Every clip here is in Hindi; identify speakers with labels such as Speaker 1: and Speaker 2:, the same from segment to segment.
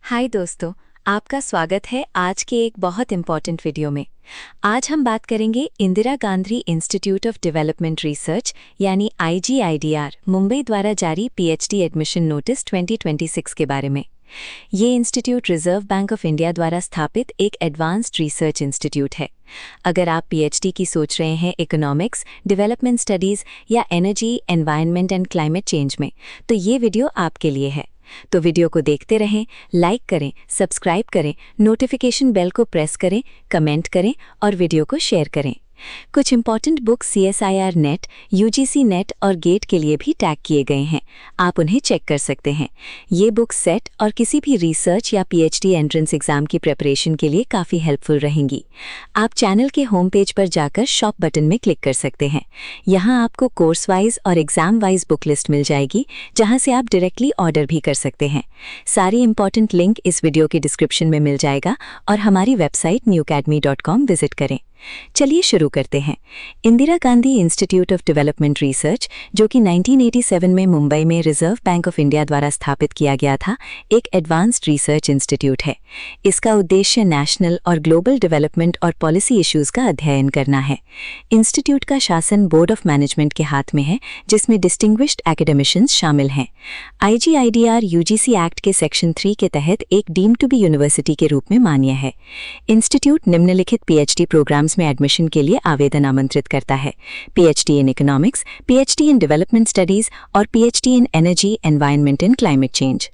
Speaker 1: हाय दोस्तों, आपका स्वागत है आज के एक बहुत इम्पॉर्टेंट वीडियो में। आज हम बात करेंगे Indira Gandhi institute of development research यानी IGIDR मुंबई द्वारा जारी PhD एडमिशन नोटिस 2026 के बारे में। ये institute reserve bank of India द्वारा स्थापित एक एडवांस्ड रिसर्च इंस्टीट्यूट है। अगर आप PhD की सोच रहे हैं इकोनॉमिक्स, डेवलपमेंट स्टडीज़ या energy, environment and climate change में, तो ये वीडियो आपके लिए है। तो वीडियो को देखते रहें, लाइक करें, सब्सक्राइब करें, नोटिफिकेशन बेल को प्रेस करें, कमेंट करें और वीडियो को शेयर करें। कुछ important books CSIR net, UGC net और गेट के लिए भी टैग किए गए हैं, आप उन्हें चेक कर सकते हैं। ये बुक्स सेट और किसी भी रिसर्च या PhD एंट्रेंस एग्जाम की प्रिपरेशन के लिए काफ़ी हेल्पफुल रहेंगी। आप चैनल के होम पेज पर जाकर शॉप बटन में क्लिक कर सकते हैं। यहाँ आपको कोर्स वाइज और एग्जाम वाइज बुक लिस्ट मिल जाएगी, जहाँ से आप डायरेक्टली ऑर्डर भी कर सकते हैं। सारी इंपॉर्टेंट लिंक इस वीडियो के डिस्क्रिप्शन में मिल जाएगा और हमारी वेबसाइट newacademy.com विजिट करें। चलिए शुरू करते हैं। Indira Gandhi institute of development research, जो कि 1987 में मुंबई में रिजर्व बैंक ऑफ इंडिया द्वारा स्थापित किया गया था, एक एडवांस्ड रिसर्च इंस्टीट्यूट है। इसका उद्देश्य नेशनल और ग्लोबल डेवलपमेंट और पॉलिसी इश्यूज का अध्ययन करना है। इंस्टीट्यूट का शासन बोर्ड ऑफ मैनेजमेंट के हाथ में है, जिसमें डिस्टिंग्विश्ड एकेडमिशियंस शामिल हैं। IGIDR UGC एक्ट के सेक्शन 3 के तहत एक डीम्ड टू बी यूनिवर्सिटी के रूप में मान्य है। इंस्टीट्यूट निम्नलिखित PhD प्रोग्राम्स में एडमिशन के लिए आवेदन आमंत्रित करता है: PhD in economics, PhD in development studies और PhD in energy, environment and climate change.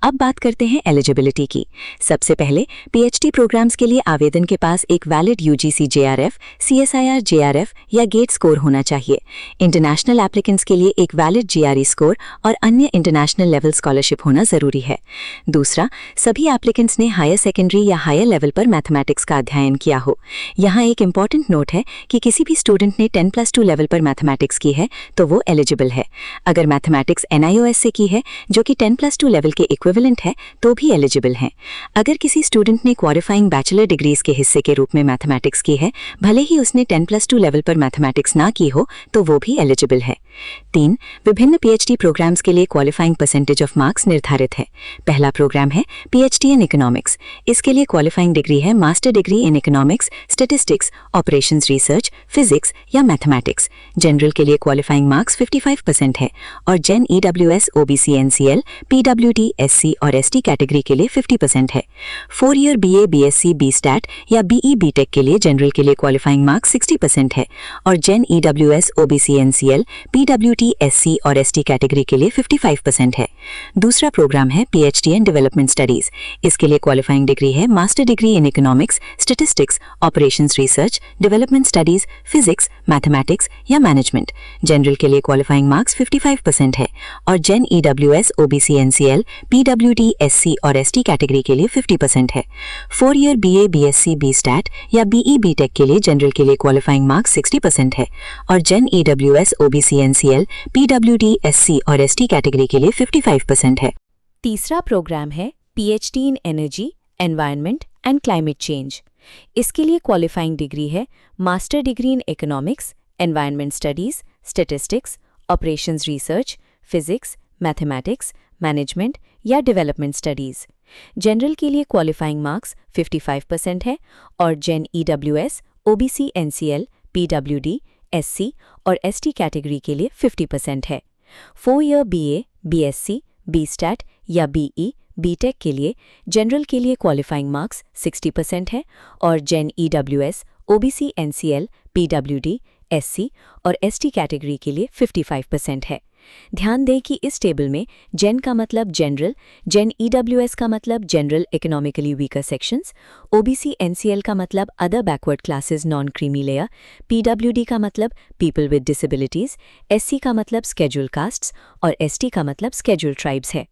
Speaker 1: अब बात करते हैं एलिजिबिलिटी की। सबसे पहले PhD प्रोग्राम्स के लिए आवेदन के पास एक valid UGC JRF, CSIR JRF या गेट स्कोर होना चाहिए। इंटरनेशनल एप्लीकेंट्स के लिए एक वैलिड GRE स्कोर और अन्य इंटरनेशनल लेवल स्कॉलरशिप होना जरूरी है। दूसरा, सभी एप्लीकेंट्स ने हायर सेकेंडरी या हायर लेवल पर मैथमेटिक्स का अध्ययन किया हो। यहाँ एक इंपॉर्टेंट नोट है कि किसी भी स्टूडेंट ने 10+2 लेवल पर मैथमेटिक्स की है तो वो एलिजिबल है। अगर मैथमेटिक्स NIOS से की है, जो कि 10+2 लेवल के इक्विवेलेंट है, तो भी एलिजिबल हैं। अगर किसी स्टूडेंट ने क्वालिफाइंग बैचलर डिग्रीज के हिस्से के रूप में मैथमेटिक्स की है, भले ही उसने 10+2 लेवल पर मैथमेटिक्स ना की हो, तो वो भी एलिजिबल है। 3, विभिन्न PhD प्रोग्राम्स के लिए क्वालिफाइंग परसेंटेज ऑफ मार्क्स निर्धारित है। पहला प्रोग्राम है PhD इन इकोनॉमिक्स। इसके लिए क्वालिफाइंग डिग्री है master degree in economics, statistics, operations research, physics या मैथमेटिक्स। जनरल के लिए क्वालिफाइंग मार्क्स 55% है और जेन EWS OBC NCL PWD SC और ST कैटेगरी के लिए 50% है। 4 ईयर BA BSc BStat या BE BTech के लिए जनरल के लिए क्वालिफाइंग मार्क्स 60% है और जेन EWS OBC NCL PWD SC और ST कैटेगरी के लिए 55% है। दूसरा प्रोग्राम है PhD इन डेवलपमेंट स्टडीज। इसके लिए क्वालिफाइंग डिग्री है master degree in economics, statistics, operations research, development studies, physics, mathematics या मैनेजमेंट। जनरल के लिए क्वालिफाइंग मार्क्स 55% है और जेन EWS OBC NCL PWD SC और ST कैटेगरी के लिए 50% है। 4 ईयर BA BSc BStat या BE BTech के लिए जनरल के लिए क्वालिफाइंग मार्क्स 60% है और जेन EWS OBC NCL PWD SC और ST कैटेगरी के लिए 55% है।
Speaker 2: तीसरा प्रोग्राम है PhD in energy, environment and climate change. इसके लिए क्वालिफाइंग डिग्री है master degree in economics, environment studies, statistics, operations research, physics, mathematics, management या डेवलपमेंट स्टडीज। जनरल के लिए क्वालिफाइंग मार्क्स 55% है और जेन EWS OBC NCL PWD SC और ST कैटेगरी के लिए 50% है। 4 ईयर BA BSc BStat या BE BTech के लिए जनरल के लिए क्वालिफाइंग मार्क्स 60% है और जेन EWS OBC NCL PWD SC और ST कैटेगरी के लिए 55% है। ध्यान दें कि इस टेबल में जेन का मतलब जनरल, जेन EWS का मतलब general economically weaker sections, OBC NCL का मतलब other backward classes non creamy layer, PWD का मतलब पीपल विद डिसेबिलिटीज, SC का मतलब स्केड्यूल कास्ट्स और ST का मतलब स्केड्यूल ट्राइब्स है।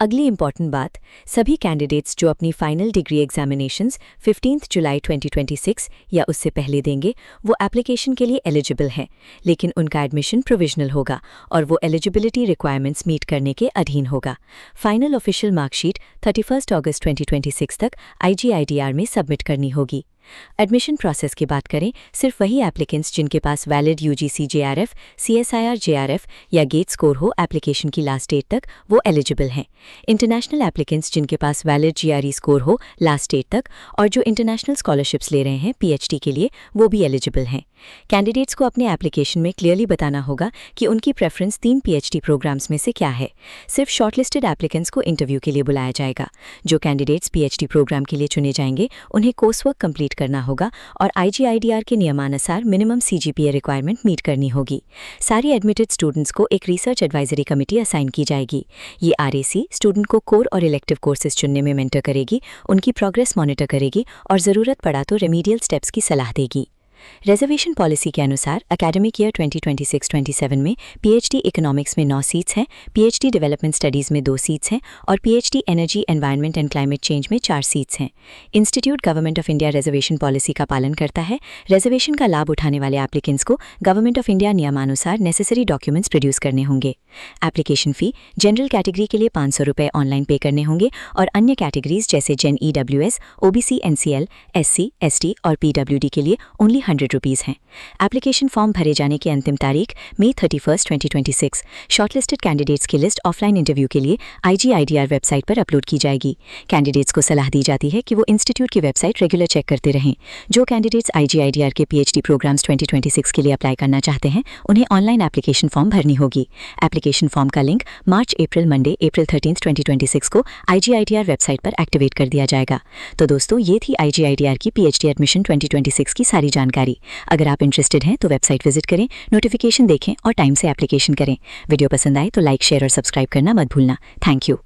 Speaker 2: अगली इंपॉर्टेंट बात, सभी कैंडिडेट्स जो अपनी फाइनल डिग्री एग्जामिनेशंस 15 जुलाई 2026 या उससे पहले देंगे, वो एप्लीकेशन के लिए एलिजिबल हैं, लेकिन उनका एडमिशन प्रोविजनल होगा और वो एलिजिबिलिटी रिक्वायरमेंट्स मीट करने के अधीन होगा। फाइनल ऑफिशियल मार्कशीट 31 अगस्त 2026 तक IGIDR में सबमिट करनी होगी। एडमिशन प्रोसेस की बात करें, सिर्फ वही एप्लीकेंट्स जिनके पास valid UGC JRF, CSIR JRF या गेट स्कोर हो एप्लीकेशन की लास्ट डेट तक, वो एलिजिबल हैं। इंटरनेशनल एप्लीकेंट्स जिनके पास वैलिड जीआरई स्कोर हो लास्ट डेट तक और जो इंटरनेशनल स्कॉलरशिप्स ले रहे हैं पीएचडी के लिए, वो भी एलिजिबल हैं। कैंडिडेट्स को अपने एप्लीकेशन में क्लियरली बताना होगा कि उनकी प्रेफरेंस 3 पीएचडी प्रोग्राम्स में से क्या है। सिर्फ शॉर्टलिस्टेड एप्लीकेंट्स को इंटरव्यू के लिए बुलाया जाएगा। जो कैंडिडेट्स पीएचडी प्रोग्राम के लिए चुने जाएंगे उन्हें कोर्स वर्क कंप्लीट करना होगा और आईजीआईडीआर के नियमानुसार मिनिमम सीजीपीए रिक्वायरमेंट मीट करनी होगी। सारी एडमिटेड स्टूडेंट्स को एक रिसर्च एडवाइजरी कमेटी असाइन की जाएगी। ये आरएसी स्टूडेंट को कोर और इलेक्टिव कोर्सेज चुनने में मेंटर करेगी, उनकी प्रोग्रेस मॉनिटर करेगी और ज़रूरत पड़ा तो रेमीडियल स्टेप्स की सलाह देगी। रिजर्वेशन पॉलिसी के अनुसार एकेडमिक ईयर 2026-27 में पीएचडी इकोनॉमिक्स में 9 सीट्स हैं, पीएचडी डेवलपमेंट स्टडीज़ में 2 सीट्स हैं और PhD energy, environment and climate change में 4 सीट्स हैं। Institute government of India reservation policy का पालन करता है। रिजर्वेशन का लाभ उठाने वाले एप्लीकेंट्स को गवर्नमेंट ऑफ इंडिया नियमानुसार नेसेसरी डॉक्यूमेंट्स प्रोड्यूस करने होंगे। एप्लीकेशन फ़ी जनरल कैटेगरी के लिए 500 रुपये ऑनलाइन पे करने होंगे और अन्य कैटेगरीज जैसे gen EWS, OBC, NCL, SC, ST और पीडब्ल्यूडी के लिए ओनली 100 रुपीज़ हैं। एप्लीकेशन फॉर्म भरे जाने की अंतिम तारीख मई 31, 2026। शॉर्टलिस्टेड कैंडिडेट्स की लिस्ट ऑफलाइन इंटरव्यू के लिए आईजीआईडीआर वेबसाइट पर अपलोड की जाएगी। कैंडिडेट्स को सलाह दी जाती है कि वो इंस्टीट्यूट की वेबसाइट रेगुलर चेक करते रहें। जो कैंडिडेट्स आईजीआईडीआर के पीएचडी प्रोग्राम्स 2026 के लिए अप्लाई करना चाहते हैं उन्हें ऑनलाइन एप्लीकेशन फॉर्म भरनी होगी। एप्लीकेशन फॉर्म का लिंक मंडे, अप्रैल 13, 2026 को आईजीआईडीआर वेबसाइट पर एक्टिवेट कर दिया जाएगा। तो दोस्तों, ये थी आईजीआईडीआर की पीएचडी एडमिशन 2026 की सारी जानकारी। अगर आप इंटरेस्टेड हैं तो वेबसाइट विजिट करें, नोटिफिकेशन देखें और टाइम से एप्लीकेशन करें। वीडियो पसंद आए तो लाइक, शेयर और सब्सक्राइब करना मत भूलना। Thank you.